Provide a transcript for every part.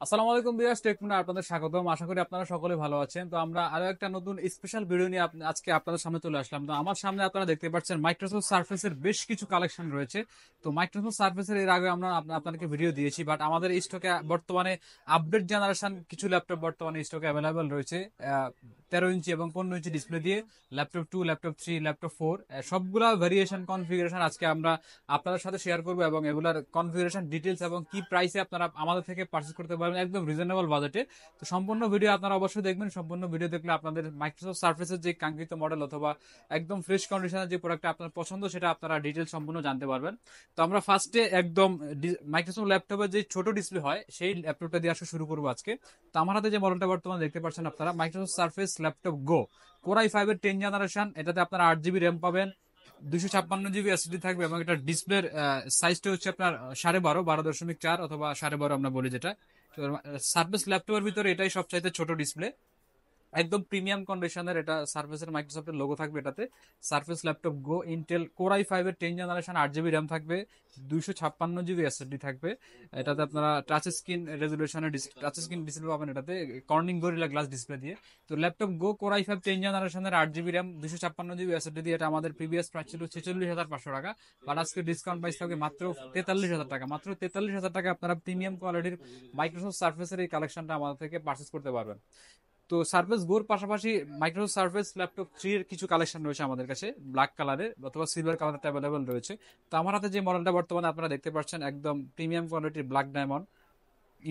আসসালামু আলাইকুম ভিউয়ার্স, টেকমুনে আপনাদের স্বাগতম। আশা করি আপনারা সকলে ভালো আছেন। তো আমরা আরো একটা নতুন স্পেশাল ভিডিও নিয়ে আজকে আপনাদের সামনে চলে আসলাম। তো আমার সামনে আপনারা দেখতে পাচ্ছেন মাইক্রোসফট সার্ফেসের বেশ কিছু কালেকশন রয়েছে। তো মাইক্রোসফট সার্ফেসের এর আগে আমরা আপনাদেরকে ভিডিও দিয়েছি, বাট আমাদের স্টকে বর্তমানে আপডেট জেনারেশন কিছু ল্যাপটপ বর্তমানে স্টকে অ্যাভেলেবেল রয়েছে। 13 ইঞ্চি এবং 15 ইঞ্চি ডিসপ্লে দিয়ে ল্যাপটপ 2, ল্যাপটপ 3, ল্যাপটপ 4 সবগুলা ভেরিয়েশন কনফিগারেশন আজকে আমরা আপনাদের সাথে শেয়ার করবো, এবং এগুলার কনফিগারেশন ডিটেলস এবং কি প্রাইসে আপনারা আমাদের থেকে পারচেজ করতে পারবেন একদম রিজনেবল বাজেটে। তো সম্পূর্ণ ভিডিও আপনারা অবশ্যই দেখবেন। সম্পূর্ণ ভিডিও দেখলে আপনাদের মাইক্রোসফট সার্ফেসের যে কাঙ্ক্ষিত মডেল অথবা একদম ফ্রেশ কন্ডিশনের যে প্রোডাক্ট আপনার পছন্দ সেটা আপনারা ডিটেলস সম্পূর্ণ জানতে পারবেন। তো আমরা ফার্স্টে একদম মাইক্রোসফট ল্যাপটপের যে ছোট ডিসপ্লে হয় সেই ল্যাপটপটা দিয়ে আসা শুরু করবো আজকে। তো আমার হাতে যে মডেলটা বর্তমানে দেখতে পাচ্ছেন আপনারা, মাইক্রোসফট সার্ফেস ল্যাপটপ গো কোর i5 10 জেনারেশন। এটাতে আপনারা 8 জিবি র্যাম পাবেন, 256 জিবি এসএসডি থাকবে, এবং এটা ডিসপ্লের সাইজটা হচ্ছে আপনার 12.5 12.4 অথবা 12.5 আমরা বলি যেটা। তো সার্ফেস ল্যাপটপের ভিতরে এটাই সবচাইতে ছোট ডিসপ্লে, একদম প্রিমিয়াম কন্ডিশনের। এটা সার্ফেসের মাইক্রোসফটের লোগো থাকবে এটাতে। Surface laptop go Intel core i5 10 generation, 8 GB RAM থাকবে, 256 জিবি এসএসডি থাকবে। এটাতে আপনারা টাচ স্ক্রিন রেজলিউশনের টাচ স্ক্রিন ডিসপ্লে পাবেন এটাতে, কর্নিং গরিলা গ্লাস ডিসপ্লে দিয়ে। তো ল্যাপটপ গো কোর i5 10 জেনারেশনের 8 জিবি র্যাম, 256 জিবি এসএসডি দিয়ে। এটা আমাদের প্রিভিয়াস প্রাইস ছিল 46,500 টাকা, বাট আজকে ডিসকাউন্ট প্রাইস থাকবে মাত্র 43,000 টাকা। মাত্র 43,000 টাকা আপনারা প্রিমিয়াম কোয়ালিটির মাইক্রোসফট সার্ফেসের এই কালেকশনটা আমাদের থেকে পারচেস করতে পারবেন। তো সার্ফেস গোর পাশাপাশি মাইক্রোসফট সার্ফেস ল্যাপটপ 3 এর কিছু কালেকশন রয়েছে আমাদের কাছে, ব্ল্যাক কালারের অথবা সিলভার কালারটা অ্যাভেলেবল রয়েছে। তো আমার হাতে যে মডেলটা বর্তমানে আপনারা দেখতে পাচ্ছেন একদম প্রিমিয়াম কোয়ালিটির black diamond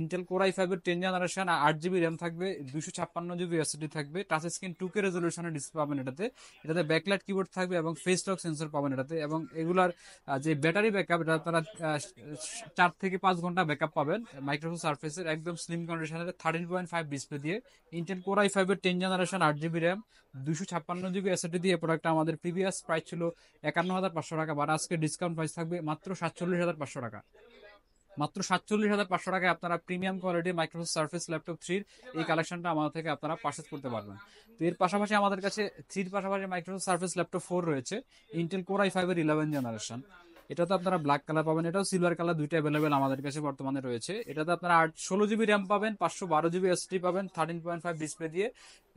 Intel core i5 10 generation, 8 GB RAM থাকবে, 256 জিবি এসএসডি থাকবে, টাচ স্ক্রিন 2K রেজলিউশনের ডিসপ্লে পাবেন এটাতে। এটাতে ব্যাকলাইট কিবোর্ড থাকবে এবং ফেস লক সেন্সর পাবেন এটাতে। এবং এগুলার যে ব্যাটারি ব্যাকআপ, এটা আপনারা 4 থেকে 5 ঘন্টা ব্যাকআপ পাবেন। মাইক্রোসফট সার্ফেসের একদম স্লিম কন্ডিশনের 13.5 ডিসপ্লে দিয়ে Intel core i5 10 generation, 8 GB RAM, 256 GB SSD দিয়ে। প্রোডাক্টটা আমাদের প্রিভিয়াস প্রাইস ছিল 51,500 টাকা, বাট আজকে ডিসকাউন্ট প্রাইস থাকবে মাত্র 47,500 টাকা। মাত্র 47,500 টাকায় আপনারা premium quality Microsoft surface laptop 3 এই কালেকশনটা আমাদের থেকে আপনারা পারচেজ করতে পারবেন। তো এর পাশাপাশি আমাদের কাছে 3 পাশাপাশি মাইক্রোসফট সার্ফেস ল্যাপটপ 4 রয়েছে, ইন্টেল কোর i5 11 জেনারেশন। এটাতে আপনারা ব্ল্যাক কালার পাবেন, এটাও সিলভার কালার, দুইটা অ্যাভেলেবেল আমাদের কাছে বর্তমানে রয়েছে। এটাতে আপনারা 16 জিবি র্যাম পাবেন, 512 জিবি এসএসডি পাবেন, 13.5 ডিসপ্লে দিয়ে।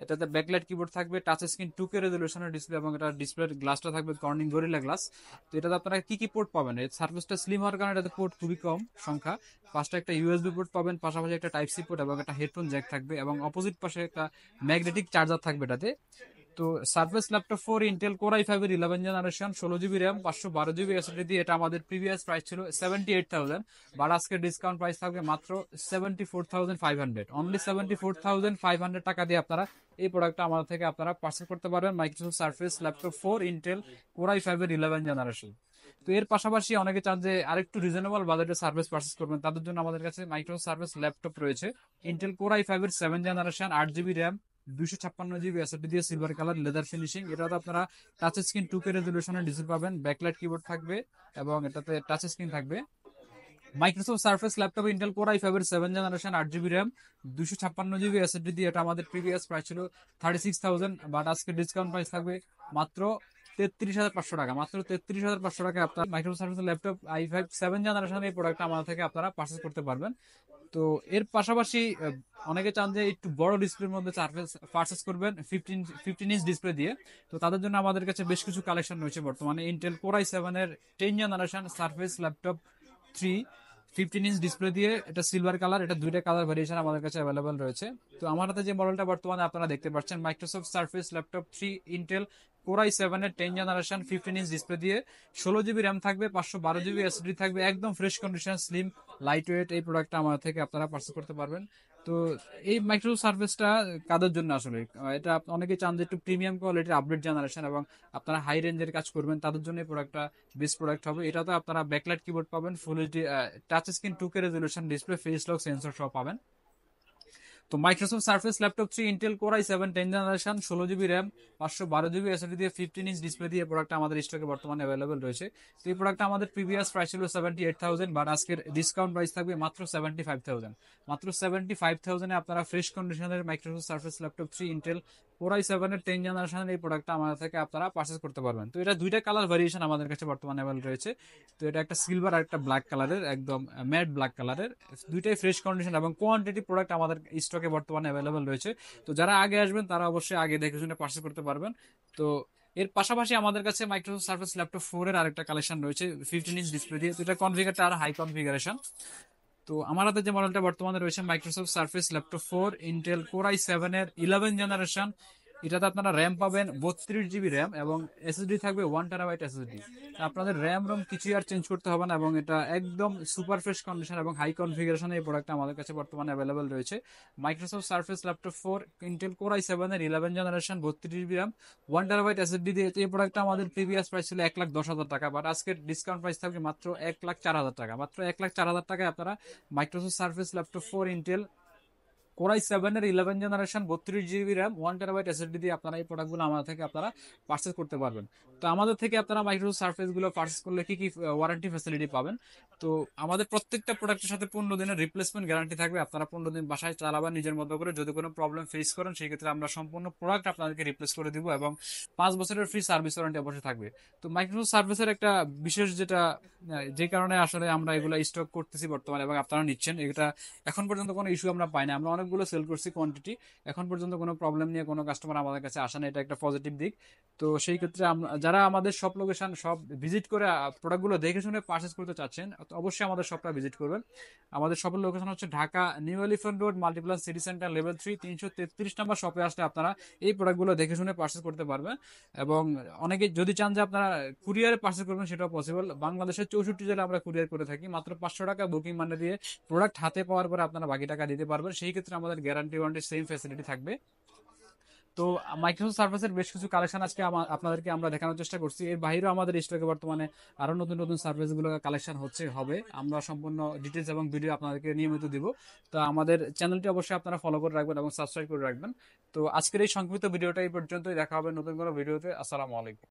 এটাতে ব্যাকলাইট কিবোর্ড থাকবে, টাচ স্ক্রিন 2K রেজলিউশনের ডিসপ্লে, এবং এটা ডিসপ্লের গ্লাসটা থাকবে কর্নিং গরিলা গ্লাস। তো এটাতে আপনারা কি কি পোর্ট পাবেন, এই সার্ফেসটা স্লিম হওয়ার কারণে এটাতে পোর্ট খুবই কম সংখ্যা। পাঁচটা একটা ইউএসবি পোর্ট পাবেন, পাশাপাশি একটা টাইপ সি পোর্ট এবং একটা হেডফোন জ্যাক থাকবে, এবং অপোজিট পাশে একটা ম্যাগনেটিক চার্জার থাকবে এটাতে। তো surface laptop 4 Intel core i5 11 generation, 16 GB RAM, 512 GB SSD দিয়ে। এটা আমাদের প্রিভিয়াস প্রাইস ছিল 78,000, বাট আজকে ডিসকাউন্ট প্রাইস থাকবে মাত্র 74,500। অনলি 74,500 টাকা দিয়ে আপনারা এই প্রোডাক্টটা আমাদের থেকে আপনারা পারচেজ করতে পারবেন, Microsoft surface laptop 4 Intel core i5 11 generation. তো এর পাশাপাশি অনেকে চান যে আরেকটু রিজনেবল বাজেটে সার্ভিস পারচেজ করবেন, তাদের জন্য আমাদের কাছে মাইক্রোসফট সার্ভিস ল্যাপটপ রয়েছে, Intel core i5 7 generation, 8 GB RAM, 256 GB SSD দিয়ে, সিলভার কালার, লেদার ফিনিশিং। এটাতে আপনারা টাচ স্ক্রিন 2K রেজলিউশনের ডিসপ্লে পাবেন, ব্যাকলাইট কিবোর্ড থাকবে, এবং এটাতে টাচ স্ক্রিন থাকবে। Microsoft surface laptop Intel core i5 7 generation, 8 GB RAM, 256 GB SSD দিয়ে। এটা আমাদের প্রিভিয়াস প্রাইস ছিল 36,000, বাট আজকে ডিসকাউন্ট প্রাইস থাকবে মাত্র 33,500 টাকা। মাত্র 33,500 টাকায় আপনার Microsoft surface laptop i5 7 generation এই প্রোডাক্টটা আমাদের থেকে আপনারা পারচেজ করতে পারবেন। তো এর পাশাপাশি অনেকে চান যে একটু বড় ডিসপ্লের মধ্যে সার্ফেস পারচেজ করবেন 15 ইঞ্চ ডিসপ্লে দিয়ে। তো তাদের জন্য আমাদের কাছে বেশ কিছু কালেকশন রয়েছে বর্তমানে, ইন্টেল কোর i7 এর 10 generation surface laptop 3, 15 inch display দিয়ে। এটা সিলভার কালার, এটা দুইটা কালার ভেরিয়েশন আমাদের কাছে অ্যাভেলেবেল রয়েছে। তো আমার হাতে যে মডেলটা বর্তমানে আপনারা দেখতে পাচ্ছেন, Microsoft surface laptop 3 Intel core i7 এর 10 জেনারেশন, 15 ইঞ্চ ডিসপ্লে দিয়ে, 16 জিবি র্যাম থাকবে, 512 জিবি এসএসডি থাকবে, একদম fresh condition, slim, light weight. এই প্রোডাক্টটা আমার থেকে আপনারা পারচেজ করতে পারবেন। তো এই মাইক্রোসফট সার্ফেসটা কাদের জন্য আসলে, এটা অনেকেই চান যে একটু প্রিমিয়াম কোয়ালিটির আপডেট জেনারেশন এবং আপনারা হাই রেঞ্জের কাজ করবেন, তাদের জন্য এই প্রোডাক্টটা বেস্ট প্রোডাক্ট হবে। এটাতে আপনারা ব্যাকলাইট কিবোর্ড পাবেন, full HD touch screen 2K resolution display, face lock sensor সহ পাবেন। তো Microsoft surface laptop 3 Intel core i7 10 generation, 16 GB RAM, 512 GB SSD দিয়ে, 15 ইঞ্চ ডিসপ্লে দিয়ে। প্রোডাক্টটা আমাদের স্টকে বর্তমানে অ্যাভেলেবেল রয়েছে। তো এই প্রোডাক্টটা আমাদের প্রিভিয়াস প্রাইস ছিল 78,000, বাট আজকের ডিসকাউন্ট প্রাইস থাকবে মাত্র 75,000। মাত্র 75,000 এ আপনারা ফ্রেশ কন্ডিশনের Microsoft surface laptop 3 Intel Core i7 এর 10 জেনারেশনের এই প্রোডাক্টটা আমাদের থেকে আপনারা পারচেজ করতে পারবেন। তো এটা দুইটা কালার ভেরিয়েশন আমাদের কাছে বর্তমানে অ্যাভেলেবল রয়েছে। তো এটা একটা সিলভার আর একটা ব্ল্যাক কালারের, একদম ম্যাট ব্ল্যাক কালারের। দুইটাই ফ্রেশ কন্ডিশন এবং কোয়ান্টিটি প্রোডাক্ট আমাদের স্টকে বর্তমানে অ্যাভেলেবল রয়েছে। তো যারা আগে আসবেন তারা অবশ্যই আগে দেখে শুনে পারচেজ করতে পারবেন। তো এর পাশাপাশি আমাদের কাছে মাইক্রোসফট সার্ফেস ল্যাপটপ 4 এর আরেকটা কালেকশন রয়েছে 15 ইঞ্চ ডিসপ্লে দিয়ে। তো এটা কনফিগারটা আর হাই কনফিগারেশন। তো আমার হাতে যে মডেলটা বর্তমানে রয়েছে Microsoft surface laptop 4 Intel core i7 এর 11 জেনারেশন। এটাতে আপনারা র্যাম পাবেন 32 জিবি র্যাম এবং এসএসডি থাকবে 1 টেরাবাইট এসএসডি। আপনাদের র্যাম রোম কিছুই আর চেঞ্জ করতে হবে না এবং এটা একদম সুপার ফ্রেশ কন্ডিশন এবং হাই কনফিগারেশন এই প্রোডাক্টটা আমাদের কাছে বর্তমানে অ্যাভেলেবল রয়েছে। Microsoft surface laptop 4 Intel core i7 এর 11 generation 32 GB RAM 1 terabyte SSD দিয়ে। এই প্রোডাক্টটা আমাদের প্রিভিয়াস প্রাইস ছিল 1,10,000 টাকা, বাট আজকের ডিসকাউন্ট প্রাইস থাকবে মাত্র 1,04,000 টাকা। মাত্র 1,04,000 টাকায় আপনারা Microsoft surface laptop 4 Intel core i7 এর 11 generation 32 GB RAM 1 terabyte SSD দিয়ে আপনারা এই প্রোডাক্টগুলো আমাদের থেকে আপনারা পারচেজ করতে পারবেন। তো আমাদের থেকে আপনারা মাইক্রোসফট সার্ফেস গুলো পারচেজ করলে কি কি ওয়ারেন্টি ফ্যাসিলিটি পাবেন? তো আমাদের প্রত্যেকটা প্রোডাক্টের সাথে 15 দিনের রিপ্লেসমেন্ট গ্যারান্টি থাকবে। আপনারা 15 দিন বাসায় চালাবেন নিজের মতো করে। যদি কোনো প্রবলেম ফেস করেন সেই ক্ষেত্রে আমরা সম্পূর্ণ প্রোডাক্ট আপনাদেরকে রিপ্লেস করে দিব এবং 5 বছরের ফ্রি সার্ভিস ওয়ারেন্টি অবশ্যই থাকবে। তো মাইক্রোসফট সার্ভিসের একটা বিশেষ যেটা যে কারণে আসলে আমরা এগুলো স্টক করতেছি বর্তমানে এবং আপনারা নিচ্ছেন, এটা এখন পর্যন্ত কোনো ইস্যু আমরা পাই না। আমরা অনেকগুলো সেল করছি কোয়ান্টিটি, এখন পর্যন্ত কোনো প্রবলেম নিয়ে কোনো কাস্টমার আমাদের কাছে আসে না, এটা একটা পজিটিভ দিক। তো সেই ক্ষেত্রে যারা আমাদের সব লোকেশন সব ভিজিট করে প্রোডাক্টগুলো দেখে শুনে পারচেজ করতে চাচ্ছেন তো অবশ্যই আমাদের শপটা ভিজিট করবেন। আমাদের শপের লোকেশন হচ্ছে Dhaka new elephant road Multiplan city centre level 3 333 নম্বর শপে আসলে আপনারা এই প্রোডাক্টগুলো দেখে শুনে পারচেজ করতে পারবেন। এবং অনেকে যদি চান যে আপনারা কুরিয়ারে পারচেজ করবেন সেটাও পসিবল। বাংলাদেশের 64 জেলা আমরা কুরিয়ার করে থাকি। মাত্র 500 টাকা বুকিং মানে দিয়ে প্রোডাক্ট হাতে পাওয়ার পরে আপনারা বাকি টাকা দিতে পারবেন। সেই ক্ষেত্রে আমাদের গ্যারান্টি ওয়ারেন্টি সেম ফ্যাসিলিটি থাকবে। তো মাইক্রোসফট সার্ফেসের বেশ কিছু কালেকশন আজকে আপনাদেরকে আমরা দেখানোর চেষ্টা করছি। এর বাইরেও আমাদের স্টকে বর্তমানে আরো নতুন নতুন সার্ভিস গুলো কালেকশন হবে। আমরা সম্পূর্ণ ডিটেলস এবং ভিডিও আপনাদেরকে নিয়মিত দিব। তো আমাদের চ্যানেলটি অবশ্যই আপনারা ফলো করে রাখবেন এবং সাবস্ক্রাইব করে রাখবেন। তো আজকের এই সংক্ষিপ্ত ভিডিওটা এই পর্যন্তই, দেখা হবে নতুন কোনো ভিডিওতে। আসসালামু আলাইকুম।